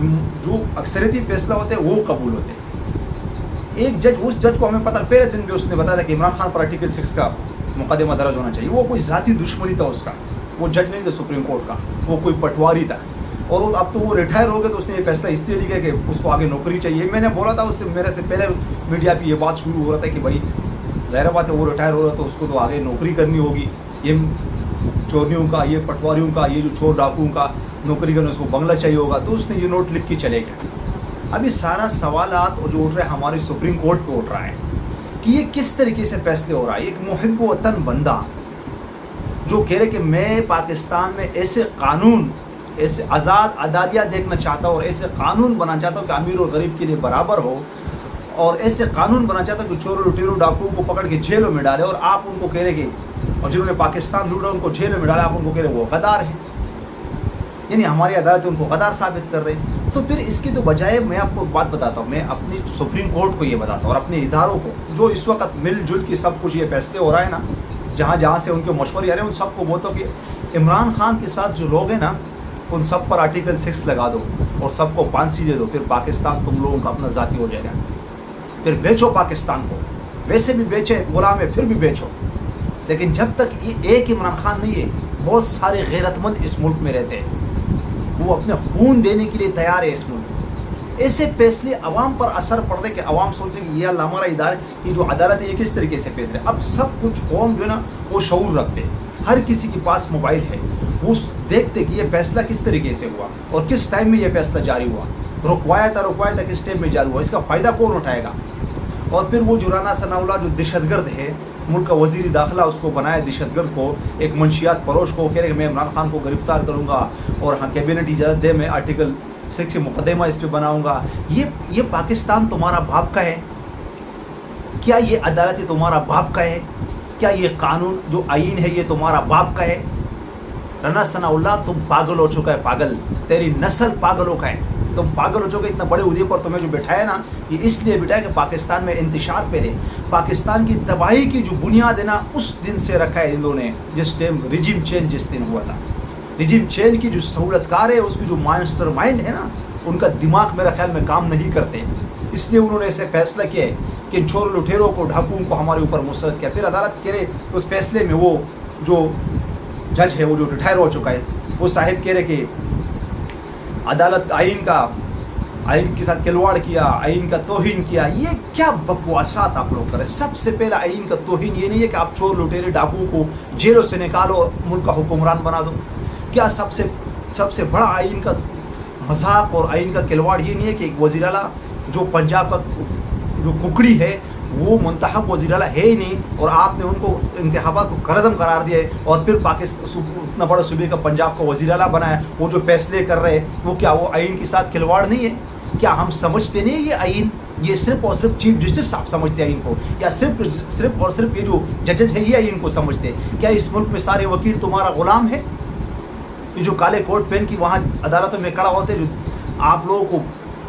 جو اکثریتی فیصلہ ہوتے ہیں وہ قبول ہوتے ہیں. ایک جج, اس جج کو ہمیں پتہ پہلے دن بھی اس نے بتایا تھا کہ عمران خان پر آرٹیکل 6 کا مقدمہ درج ہونا چاہیے. وہ کوئی ذاتی دشمنی تھا اس کا, وہ جج نہیں تھا سپریم کورٹ کا, وہ کوئی پٹواری تھا. اور اب تو وہ ریٹائر ہو گئے تو اس نے یہ فیصلہ اس لیے لیا کہ اس کو آگے نوکری چاہیے. میں نے بولا تھا اس سے, میرے سے پہلے میڈیا پہ یہ بات شروع ہو رہا تھا کہ بھائی ظاہر بات ہے وہ ریٹائر ہو رہا تو اس کو تو آگے نوکری کرنی ہوگی. یہ چورنیوں کا, یہ پٹواریوں کا, یہ جو چور ڈاکوؤں کا نوکری کرنے اس کو بنگلہ چاہیے ہوگا, تو اس نے یہ نوٹ لکھ کے چلے گئے. ابھی سارا سوالات جو اٹھ رہے ہیں ہماری سپریم کورٹ پہ اٹھ رہا ہے کہ یہ کس طریقے سے فیصلے ہو رہا ہے. ایک محب وطن بندہ جو کہہ رہے کہ میں پاکستان میں ایسے قانون, ایسے آزاد عدالیہ دیکھنا چاہتا ہوں اور ایسے قانون بنانا چاہتا ہوں کہ امیر اور غریب کے لیے برابر ہو, اور ایسے قانون بنانا چاہتا ہوں کہ چوروں لٹیروں ڈاکوؤں کو پکڑ کے جیلوں میں ڈالے, اور آپ ان کو کہہ رہے کہ, اور جنہوں نے پاکستان لوٹا ان کو جیلوں میں ڈالا, آپ ان کو کہہ رہے وہ غدار ہیں. یعنی ہماری عدالتیں ان کو غدار ثابت کر رہے ہیں. تو پھر اس کی تو بجائے میں آپ کو بات بتاتا ہوں, میں اپنی سپریم کورٹ کو یہ بتاتا ہوں اور اپنے اداروں کو جو اس وقت مل جل کے سب کچھ یہ فیصلے ہو رہا ہے نا, جہاں جہاں سے ان کے مشورے آ رہے ہیں, ان سب کو بولتا ہوں کہ عمران خان کے ساتھ جو لوگ ہیں نا ان سب پر آرٹیکل 6 لگا دو اور سب کو پھانسی دے دو. پھر پاکستان تم لوگوں کا اپنا ذاتی ہو جائے گا. پھر بیچو پاکستان کو, ویسے بھی بیچے, غلام ہے پھر بھی بیچو. لیکن جب تک یہ ایک عمران خان نہیں ہے, بہت سارے غیرت مند اس ملک میں رہتے ہیں, وہ اپنے خون دینے کے لیے تیار ہے اس ملک. ایسے فیصلے عوام پر اثر پڑ رہے کہ عوام سوچیں کہ یہ اللہ ہمارا ادارہ, یہ جو عدالت ہے یہ کس طریقے سے فیصلے. اب سب کچھ قوم جو ہے نا وہ شعور رکھتے, ہر کسی کے پاس موبائل ہے, وہ دیکھتے کہ یہ فیصلہ کس طریقے سے ہوا اور کس ٹائم میں یہ فیصلہ جاری ہوا, رکوایا تھا کس ٹائم میں جاری ہوا, اس کا فائدہ کون اٹھائے گا. اور پھر وہ جو رانا ثناء اللہ جو دہشت گرد ہے, ملک کا وزیر داخلہ اس کو بنایا دہشت گرد کو, ایک منشیات فروش کو, کہہ رہے کہ میں عمران خان کو گرفتار کروں گا اور ہاں کیبنٹ اجازت دے میں آرٹیکل 6 سے مقدمہ اس پہ بناؤں گا. یہ پاکستان تمہارا باپ کا ہے کیا؟ یہ عدالت تمہارا باپ کا ہے کیا؟ یہ قانون جو آئین ہے یہ تمہارا باپ کا ہے؟ رانا ثناء اللہ تم پاگل ہو چکا ہے, پاگل, تیری نسل پاگلوں کا ہے, تم پاگل ہو چکے. اتنا بڑے عہدے پر تمہیں جو بٹھایا نا, یہ اس لیے بٹھایا کہ پاکستان میں انتشار پھیلے. پاکستان کی تباہی کی جو بنیاد ہے نا اس دن سے رکھا ہے ان لوگوں نے, جس ٹائم ریجیم چینج جس دن ہوا تھا. ریجیم چینج کی جو سہولت کار ہے, اس کی جو ماسٹر مائنڈ ہے نا, ان کا دماغ میرا خیال میں کام نہیں کرتے. اس لیے انہوں نے ایسے فیصلہ کیا ہے کہ ان چور لٹیروں کو, ڈھاکوؤں کو ہمارے اوپر مسلط کیا. پھر عدالت کہہ رہے اس فیصلے میں وہ جو جج ہے وہ جو ریٹائر ہو چکا ہے, وہ صاحب کہہ رہے کہ عدالت آئین کے ساتھ کھلواڑ کیا, آئین کا توہین کیا. یہ کیا بکواسات آپ لوگ کریں. سب سے پہلا آئین کا توہین یہ نہیں ہے کہ آپ چور لٹیرے ڈاکوؤں کو جیلوں سے نکالو اور ملک کا حکمران بنا دو. کیا سب سے بڑا آئین کا مذاق اور آئین کا کھلواڑ یہ نہیں ہے کہ ایک وزیر اعلیٰ جو پنجاب کا جو ککڑی ہے وہ منتخب وزیر اعلیٰ ہے ہی نہیں, اور آپ نے ان کو انتخابات کو کرعدم قرار دیا ہے, اور پھر پاکستان اتنا بڑا صوبے کا پنجاب کا وزیر اعلیٰ بنایا. وہ جو فیصلے کر رہے ہیں وہ کیا وہ آئین کے ساتھ کھلواڑ نہیں ہے؟ کیا ہم سمجھتے نہیں یہ آئین, یہ صرف اور صرف چیف جسٹس صاحب سمجھتے ہیں آئین کو, یا صرف اور صرف یہ جو ججز ہے یہ آئین کو سمجھتے ہیں؟ کیا اس ملک میں سارے وکیل تمہارا غلام ہے؟ یہ جو کالے کوٹ پہن کے وہاں عدالتوں میں کھڑا ہوتے, جو آپ لوگوں کو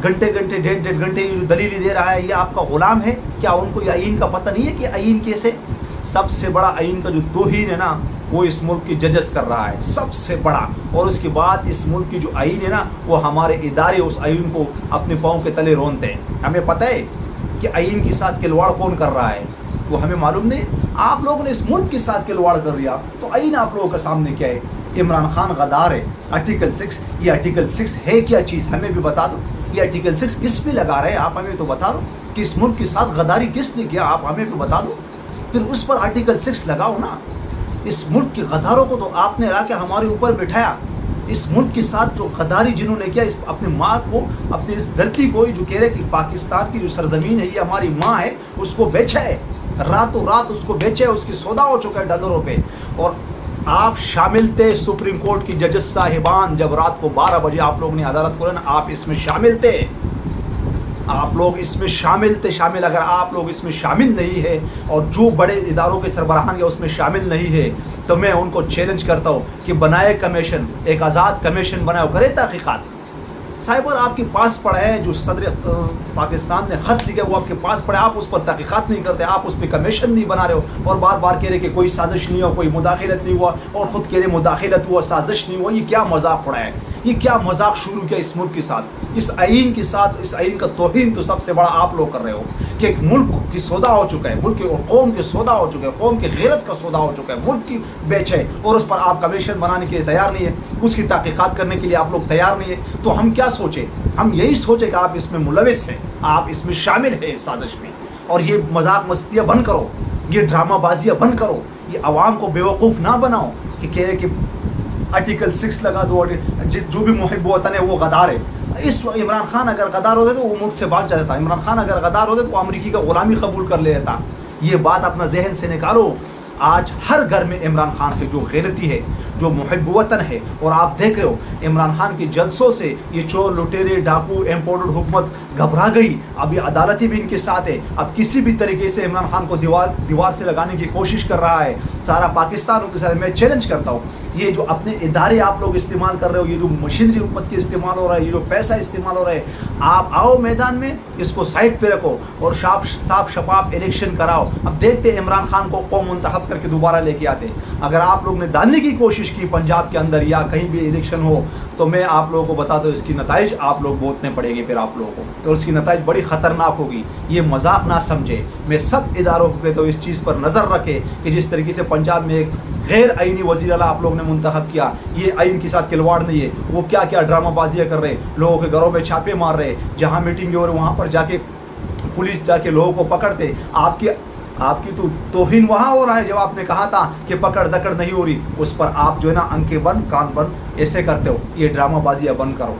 گھنٹے ڈیڑھ گھنٹے یہ جو دلیل دے رہا ہے, یہ آپ کا غلام ہے؟ کیا ان کو یہ آئین کا پتہ نہیں ہے کہ آئین کیسے؟ سب سے بڑا آئین کا جو توہین ہے نا وہ اس ملک کی ججز کر رہا ہے, سب سے بڑا. اور اس کے بعد اس ملک کی جو آئین ہے نا وہ ہمارے ادارے اس آئین کو اپنے پاؤں کے تلے رونتے ہیں. ہمیں پتہ ہے کہ آئین کے ساتھ کھلواڑ کون کر رہا ہے, وہ ہمیں معلوم نہیں. آپ لوگوں نے اس ملک کے ساتھ کھلواڑ کر لیا, تو آئین آپ لوگوں کے سامنے کیا ہے؟ عمران خان غدار ہے, آرٹیکل 6. یہ آرٹیکل 6 ہے کیا چیز, ہمیں بھی بتا دو. یہ آرٹیکل 6 کس پہ لگا رہے ہیں آپ, ہمیں تو بتا دو کہ اس ملک کے ساتھ غداری کس نے کیا, آپ ہمیں بھی بتا دو. پھر اس پر آرٹیکل 6 لگاؤ نا. اس ملک کے غداروں کو تو آپ نے لا کے ہمارے اوپر بٹھایا. اس ملک کے ساتھ جو غداری جنہوں نے کیا, اس اپنے ماں کو, اپنی اس دھرتی کو, جو کہہ رہے کہ پاکستان کی جو سرزمین ہے یہ ہماری ماں ہے, اس کو بیچا ہے, راتوں رات اس کو بیچے, اس کی سودا ہو چکا ہے ڈالروں پہ. اور آپ شامل تھے سپریم کورٹ کی ججز صاحبان, جب رات کو 12 بجے آپ لوگ نے عدالت کھولا نا, آپ اس میں شامل تھے. آپ لوگ اس میں شامل تھے. شامل اگر آپ لوگ اس میں شامل نہیں ہے اور جو بڑے اداروں کے سربراہان یا اس میں شامل نہیں ہے, تو میں ان کو چیلنج کرتا ہوں کہ بنائے کمیشن, ایک آزاد کمیشن بنائے, کرے تحقیقات. صاحب آپ کے پاس پڑا ہے جو صدر پاکستان نے خط لکھا, وہ آپ کے پاس پڑا ہے, آپ اس پر تحقیقات نہیں کرتے, آپ اس پہ کمیشن نہیں بنا رہے ہو, اور بار بار کہہ رہے کہ کوئی سازش نہیں ہوا, کوئی مداخلت نہیں ہوا, اور خود کہہ رہے مداخلت ہوا, سازش نہیں ہوا. یہ کیا مذاق پڑا ہے, یہ کیا مذاق شروع کیا اس ملک کے ساتھ، اس آئین کے ساتھ؟ اس آئین کا توہین تو سب سے بڑا آپ لوگ کر رہے ہو کہ ایک ملک کی سودا ہو چکا ہے، ملک اور قوم کے سودا ہو چکا ہے، قوم کی غیرت کا سودا ہو چکا ہے، ملک کی بیچ ہے، اور اس پر آپ کمیشن بنانے کے لیے تیار نہیں ہے، اس کی تحقیقات کرنے کے لیے آپ لوگ تیار نہیں ہے۔ تو ہم کیا سوچیں؟ ہم یہی سوچیں کہ آپ اس میں ملوث ہیں، آپ اس میں شامل ہیں اس سازش میں، اور یہ مذاق مستیاں بند کرو، یہ ڈرامہ بازیاں بند کرو، یہ عوام کو بیوقوف نہ بناؤ کہ کہہ رہے کہ آرٹیکل 6 لگا دو، جو بھی محب وطن ہے وہ غدار ہے۔ اس وقت عمران خان اگر غدار ہوتے تو وہ ملک سے بھاگ جاتا تھا، عمران خان اگر غدار ہوتے تو وہ امریکی کا غلامی قبول کر لیتا۔ یہ بات اپنا ذہن سے نکالو۔ آج ہر گھر میں عمران خان کے جو غیرتی ہے، جو محب وطن ہے، اور آپ دیکھ رہے ہو عمران خان کے جلسوں سے یہ چور لٹیرے ڈاکو امپورٹڈ حکومت گھبرا گئی۔ اب یہ عدالتی بھی ان کے ساتھ ہے، اب کسی بھی طریقے سے عمران خان کو دیوار سے لگانے کی کوشش کر رہا ہے سارا پاکستان ان کے ساتھ۔ میں چیلنج کرتا ہوں، یہ جو اپنے ادارے آپ لوگ استعمال کر رہے ہو، یہ جو مشینری حکومت کے استعمال ہو رہا ہے، یہ جو پیسہ استعمال ہو رہا ہے، آپ آؤ میدان میں، اس کو سائڈ پہ رکھو اور صاف شفاف الیکشن کراؤ۔ اب دیکھتے عمران خان کو قوم منتخب کر کے دوبارہ لے کے آتے۔ اگر آپ لوگ نے ڈالنے کی کوشش کی پنجاب کے اندر یا کہیں بھی الیکشن ہو تو میں آپ لوگوں کو بتا دوں اس کی نتائج آپ لوگ بھگتنے پڑیں گے پھر آپ لوگوں کو، اور اس کی نتائج بڑی خطرناک ہوگی۔ یہ مذاق نہ سمجھے، میں سب اداروں کو کہتا ہوں اس چیز پر نظر رکھے کہ جس طریقے سے پنجاب میں ایک غیر آئینی وزیر اعلیٰ آپ لوگ نے منتخب کیا، یہ آئین کے ساتھ کھلواڑ نہیں ہے۔ وہ کیا کیا ڈرامہ بازیاں کر رہے ہیں، لوگوں کے گھروں میں چھاپے مار رہے، جہاں میٹنگ ہو رہی وہاں پر جا کے پولیس جا کے لوگوں کو پکڑتے۔ آپ کی تو توہین وہاں ہو رہا ہے جب آپ نے کہا تھا کہ پکڑ دکڑ نہیں ہو رہی، اس پر آپ جو ہے نا آنکھیں بند کان بند ایسے کرتے ہو۔ یہ ڈرامہ بازیاں بند کرو۔